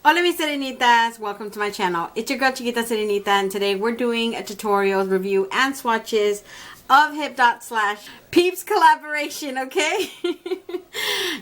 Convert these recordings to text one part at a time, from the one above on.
Hola mis serenitas, welcome to my channel. It's your girl Chiquita Serenita, and today we're doing a tutorial review and swatches of Hipdot slash Peeps collaboration, okay?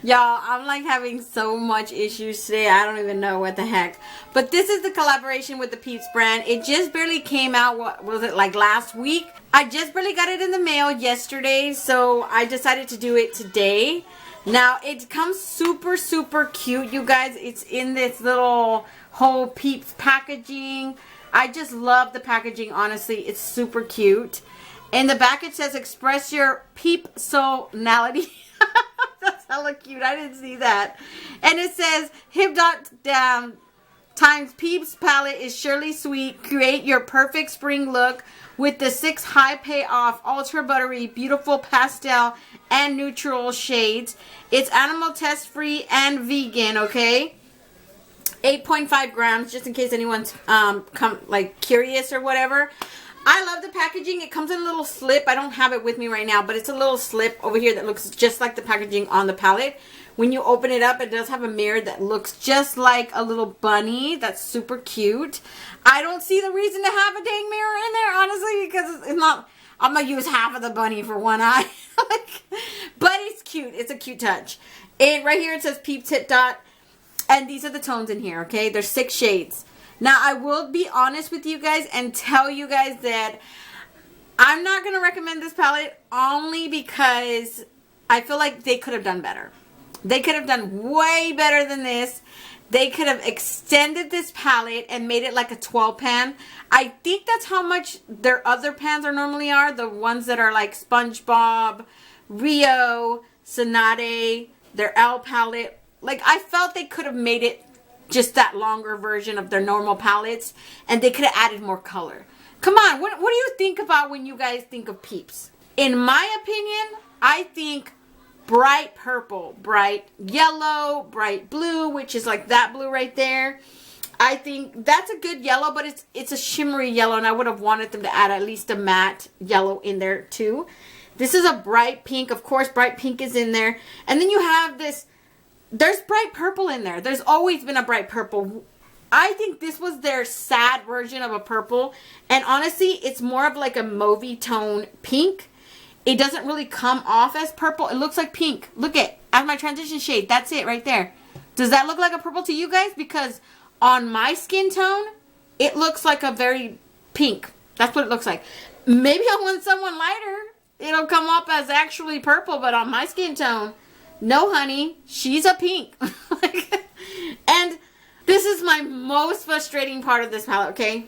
Y'all, I'm like having so much issues today, I don't even know what the heck. But this is the collaboration with the Peeps brand. It just barely came out, what was it, like last week? I just barely got it in the mail yesterday, so I decided to do it today. Now, it comes super cute, you guys. It's in this little whole Peeps packaging. I just love the packaging, honestly. It's super cute. In the back, it says, express your peep-sonality. That's hella cute. I didn't see that. And it says, Hipdot times Peeps palette is surely sweet. Create your perfect spring look with the 6 high payoff, ultra buttery, beautiful pastel and neutral shades. It's animal test free and vegan, okay? 8.5 grams, just in case anyone's curious or whatever. I love the packaging. It comes in a little slip. I don't have it with me right now, but it's a little slip over here that looks just like the packaging on the palette. When you open it up, it does have a mirror that looks just like a little bunny. That's super cute. I don't see the reason to have a dang mirror in there, honestly, because it's not... I'm going to use half of the bunny for one eye. But it's cute. It's a cute touch. And right here it says Peeps Hipdot. And these are the tones in here, okay? There's 6 shades. Now, I will be honest with you guys and tell you guys that I'm not going to recommend this palette only because I feel like they could have done better. They could have done way better than this. They could have extended this palette and made it like a 12 pan. I think that's how much their other pans are normally are. The ones that are like SpongeBob, Rio, Sonate, their L palette. Like, I felt they could have made it just that longer version of their normal palettes. And they could have added more color. Come on, what do you think about when you guys think of Peeps? In my opinion, I think bright purple, bright yellow, bright blue, which is like that blue right there. I think that's a good yellow, but it's a shimmery yellow, and I would have wanted them to add at least a matte yellow in there too. This is a bright pink. Of course, bright pink is in there. And then you have this, there's bright purple in there. There's always been a bright purple. I think this was their sad version of a purple. And honestly, it's more of like a mauvey tone pink. It doesn't really come off as purple. It looks like pink. Look at my transition shade. That's it right there. Does that look like a purple to you guys? Because on my skin tone, it looks like a very pink. That's what it looks like. Maybe on someone lighter, it'll come up as actually purple. But on my skin tone, no honey, she's a pink. And this is my most frustrating part of this palette, okay?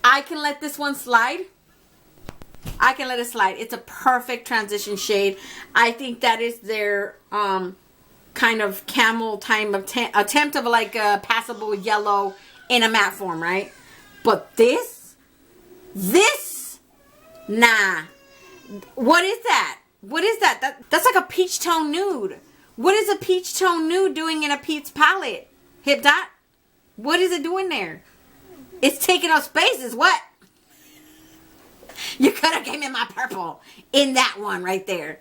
I can let this one slide. I can let it slide. It's a perfect transition shade. I think that is their kind of camel time attempt of like a passable yellow in a matte form, right? But this, nah. What is that? What is that? That's like a peach tone nude. What is a peach tone nude doing in a Peeps palette? Hipdot? What is it doing there? It's taking up spaces. What? You could have gave me my purple in that one right there.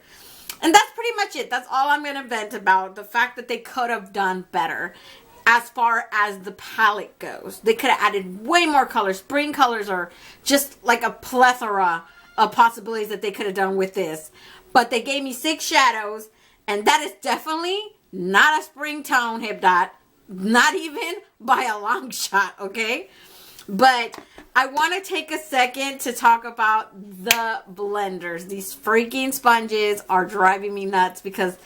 And that's pretty much it. That's all I'm going to vent about. The fact that they could have done better as far as the palette goes. They could have added way more colors. Spring colors are just like a plethora of possibilities that they could have done with this. But they gave me 6 shadows. And that is definitely not a spring tone, Hipdot. Not even by a long shot, okay? But I want to take a second to talk about the blenders. These freaking sponges are driving me nuts because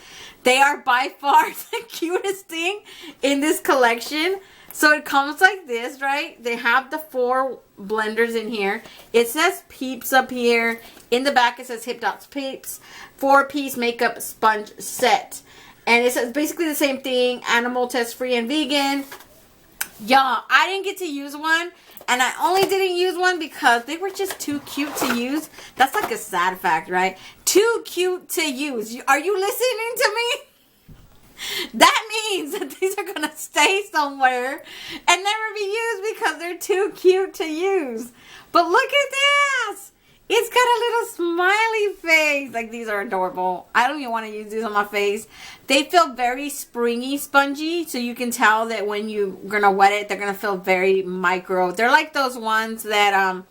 they are by far the cutest thing in this collection. So it comes like this, right? They have the 4 blenders in here. It says Peeps up here. In the back it says Hipdot's Peeps 4-piece makeup sponge set. And it says basically the same thing. Animal test free and vegan. Y'all, I didn't get to use one. And I only didn't use one because they were just too cute to use. That's like a sad fact, right? Too cute to use. Are you listening to me? That means that these are going to stay somewhere and never be used because they're too cute to use. But look at this. It's got a little smiley face. Like, these are adorable. I don't even want to use these on my face. They feel very springy, spongy. So you can tell that when you're going to wet it, they're going to feel very micro. They're like those ones that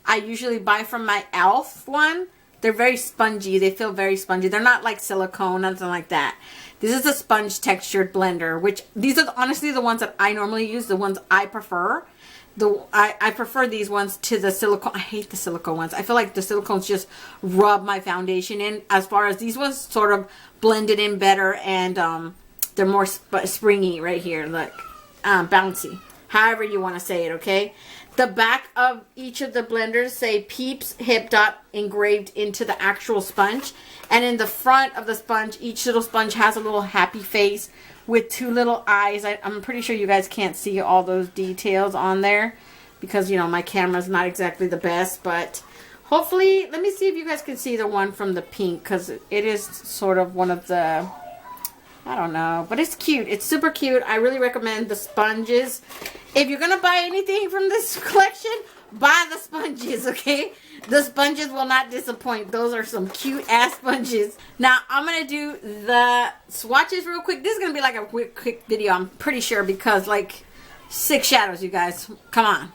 I usually buy from my e.l.f. one. They're very spongy. They feel very spongy. They're not like silicone, nothing like that. This is a sponge textured blender, which these are honestly the ones that I normally use, the ones I prefer. I prefer these ones to the silicone. I hate the silicone ones. I feel like the silicones just rub my foundation in. As far as these ones sort of blended in better, and they're more springy right here. Look, bouncy. However you want to say it, okay? The back of each of the blenders say Peeps Hipdot engraved into the actual sponge. And in the front of the sponge, each little sponge has a little happy face with two little eyes. I'm pretty sure you guys can't see all those details on there because, you know, my camera's not exactly the best. But hopefully, let me see if you guys can see the one from the pink, because it is sort of one of the, I don't know, but it's cute. It's super cute. I really recommend the sponges. If you're going to buy anything from this collection, buy the sponges, okay? The sponges will not disappoint. Those are some cute ass sponges. Now, I'm going to do the swatches real quick. This is going to be like a quick video, I'm pretty sure, because like 6 shadows, you guys. Come on.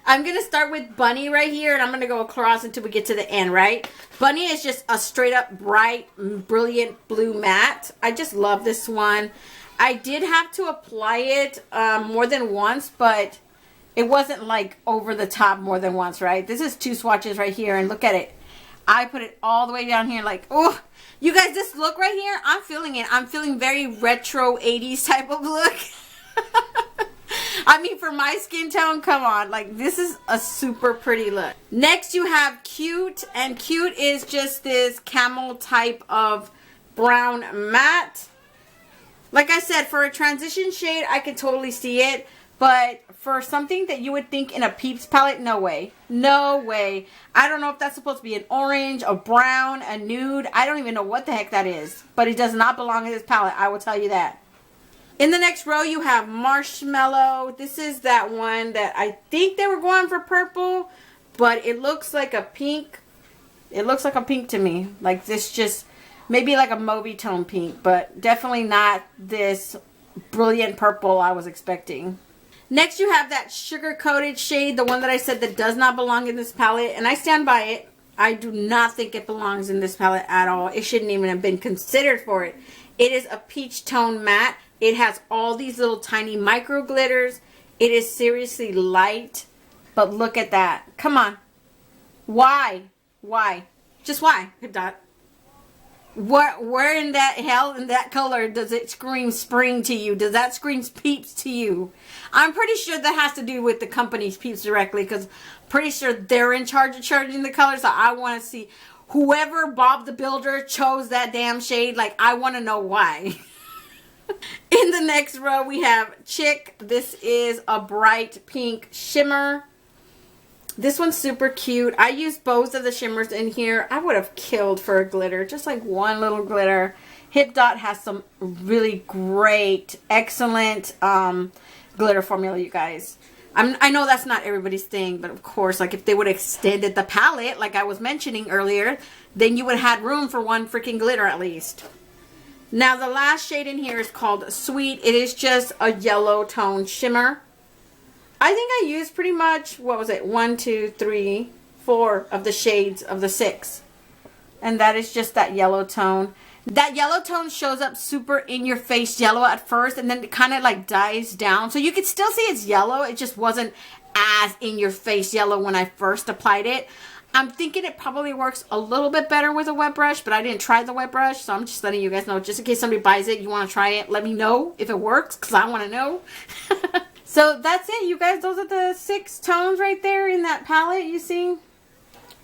I'm going to start with Bunny right here, and I'm going to go across until we get to the end, right? Bunny is just a straight up bright, brilliant blue matte. I just love this one. I did have to apply it more than once, but it wasn't like over the top more than once, right? This is 2 swatches right here, and look at it. I put it all the way down here like, oh, you guys, this look right here, I'm feeling it. I'm feeling very retro 80s type of look. I mean, for my skin tone, come on. Like, this is a super pretty look. Next, you have Cute, and Cute is just this camel type of brown matte. Like I said, for a transition shade, I can totally see it. But for something that you would think in a Peeps palette, no way. No way. I don't know if that's supposed to be an orange, a brown, a nude. I don't even know what the heck that is. But it does not belong in this palette, I will tell you that. In the next row, you have Marshmallow. This is that one that I think they were going for purple, but it looks like a pink. It looks like a pink to me. Like this just, maybe like a mauve tone pink, but definitely not this brilliant purple I was expecting. Next, you have that sugar-coated shade, the one that I said that does not belong in this palette, and I stand by it. I do not think it belongs in this palette at all. It shouldn't even have been considered for it. It is a peach tone matte. It has all these little tiny micro glitters. It is seriously light, but look at that. Come on. Why? Why? Just why, Hipdot? Where in that hell, in that color, does it scream spring to you? Does that scream Peeps to you? I'm pretty sure that has to do with the company's Peeps directly, because pretty sure they're in charge of charging the color. So I want to see whoever Bob the Builder chose that damn shade. Like, I want to know why. In the next row, we have Chick. This is a bright pink shimmer. This one's super cute. I used both of the shimmers in here. I would have killed for a glitter. Just like one little glitter. Hipdot has some really great, excellent glitter formula, you guys. I know that's not everybody's thing, but of course, like if they would have extended the palette, like I was mentioning earlier, then you would have had room for one freaking glitter at least. Now, the last shade in here is called Sweet. It is just a yellow tone shimmer. I think I used pretty much, what was it, 1, 2, 3, 4 of the shades of the 6. And that is just that yellow tone. That yellow tone shows up super in your face yellow at first, and then it kind of like dies down. So you can still see it's yellow. It just wasn't as in your face yellow when I first applied it. I'm thinking it probably works a little bit better with a wet brush, but I didn't try the wet brush, so I'm just letting you guys know. Just in case somebody buys it, you want to try it, let me know if it works, because I want to know. So that's it, you guys. Those are the 6 tones right there in that palette, you see?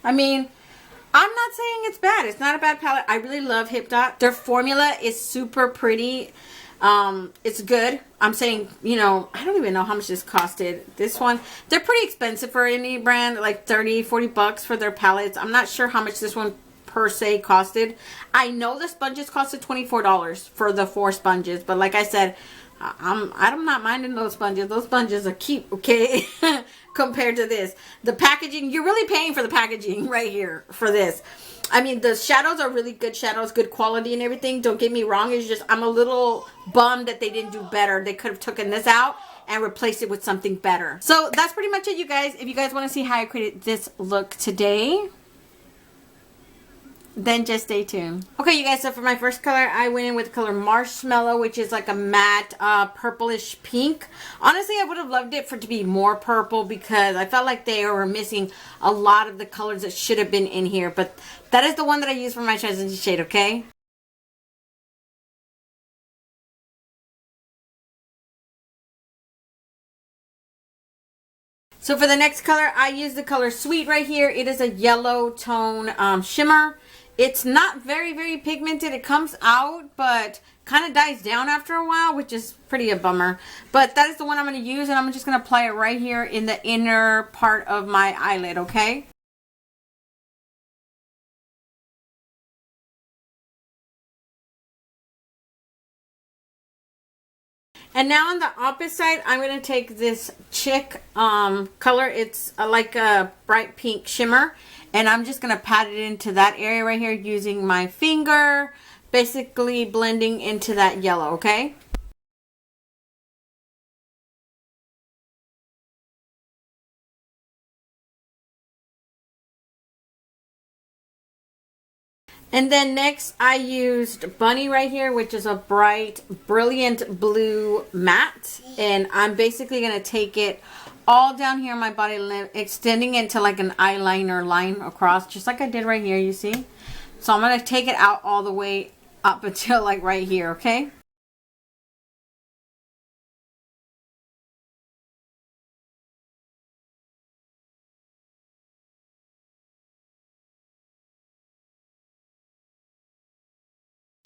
I mean, I'm not saying it's bad. It's not a bad palette. I really love Hipdot. Their formula is super pretty. It's good. I'm saying, you know, I don't even know how much this costed. This one, they're pretty expensive for any brand, like 30, 40 bucks for their palettes. I'm not sure how much this one per se costed. I know the sponges costed $24 for the 4 sponges, but like I said, I'm not minding those sponges. Those sponges are cute, okay? compared to this. The packaging, you're really paying for the packaging right here for this. I mean, the shadows are really good shadows, good quality and everything. Don't get me wrong. It's just I'm a little bummed that they didn't do better. They could have taken this out and replaced it with something better. So that's pretty much it, you guys. If you guys want to see how I created this look today, then just stay tuned. Okay, you guys, so for my first color, I went in with the color Marshmallow, which is like a matte purplish pink. Honestly, I would have loved it for it to be more purple because I felt like they were missing a lot of the colors that should have been in here. But that is the one that I use for my transition shade, okay? So for the next color, I use the color Sweet right here. It is a yellow tone shimmer. It's not very, very pigmented. It comes out, but kind of dies down after a while, which is pretty a bummer. But that is the one I'm going to use, and I'm just going to apply it right here in the inner part of my eyelid, okay? And now on the opposite side, I'm going to take this Chick color. It's like a bright pink shimmer. And I'm just going to pat it into that area right here using my finger. Basically blending into that yellow, okay? And then next I used Bunny right here, which is a bright, brilliant blue matte. And I'm basically going to take it all down here on my body, extending it to like an eyeliner line across, just like I did right here, you see? So I'm going to take it out all the way up until like right here, okay?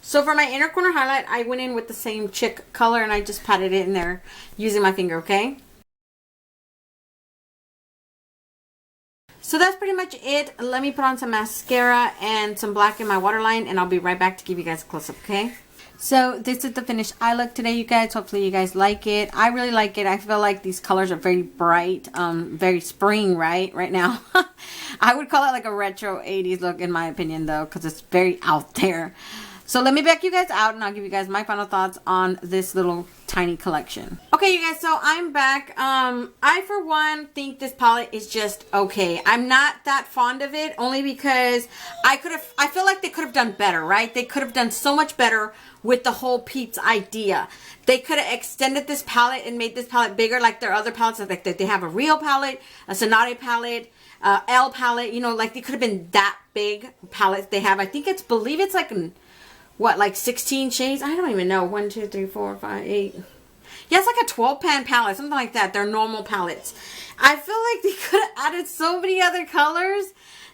So for my inner corner highlight, I went in with the same Chick color and I just patted it in there using my finger, okay? So that's pretty much it. Let me put on some mascara and some black in my waterline, and I'll be right back to give you guys a close-up, okay? So this is the finished eye look today, you guys. Hopefully you guys like it. I really like it. I feel like these colors are very bright, very spring, right now. I would call it like a retro 80s look in my opinion, though, because it's very out there. So let me back you guys out and I'll give you guys my final thoughts on this little tiny collection. Okay, you guys, so I'm back. I, for one, think this palette is just okay. I'm not that fond of it, only because I feel like they could have done better, right? They could have done so much better with the whole Peeps idea. They could have extended this palette and made this palette bigger like their other palettes. Like they have a Rio palette, a Sonata palette, L palette, you know, like they could have been that big palettes they have. I think believe it's like what, like 16 shades? I don't even know. 1, 2, 3, 4, 5, 8. Yeah, it's like a 12 pan palette, something like that. They're normal palettes. I feel like they could have added so many other colors,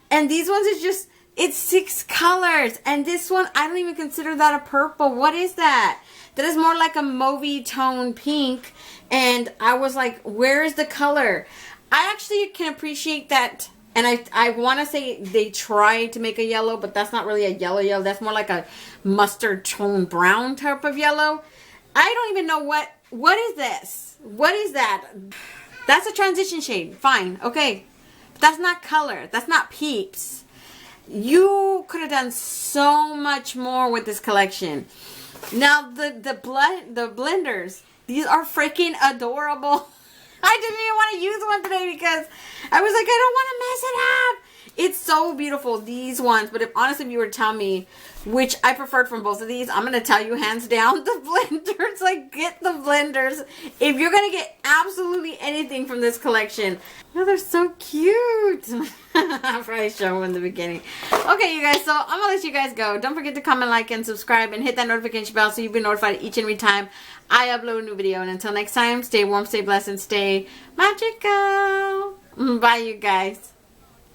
and these ones is just, it's 6 colors, and this one, I don't even consider that a purple. What is that? That is more like a mauvey tone pink, and I was like, where is the color? I actually can appreciate that. And I want to say they tried to make a yellow, but that's not really a yellow. That's more like a mustard tone brown type of yellow. I don't even know what is this? What is that? That's a transition shade. Fine. Okay. But that's not color. That's not Peeps. You could have done so much more with this collection. Now the blenders, these are freaking adorable. I didn't even want to use one today because I was like, I don't want to mess it up. It's so beautiful, these ones. But honestly, if you were to tell me which I preferred from both of these, I'm going to tell you hands down the blenders. Like, get the blenders. If you're going to get absolutely anything from this collection. Oh, they're so cute. I'll probably show them in the beginning. Okay, you guys, so I'm going to let you guys go. Don't forget to comment, like, and subscribe, and hit that notification bell so you'll be notified each and every time I upload a new video. And until next time, stay warm, stay blessed, and stay magical. Bye, you guys.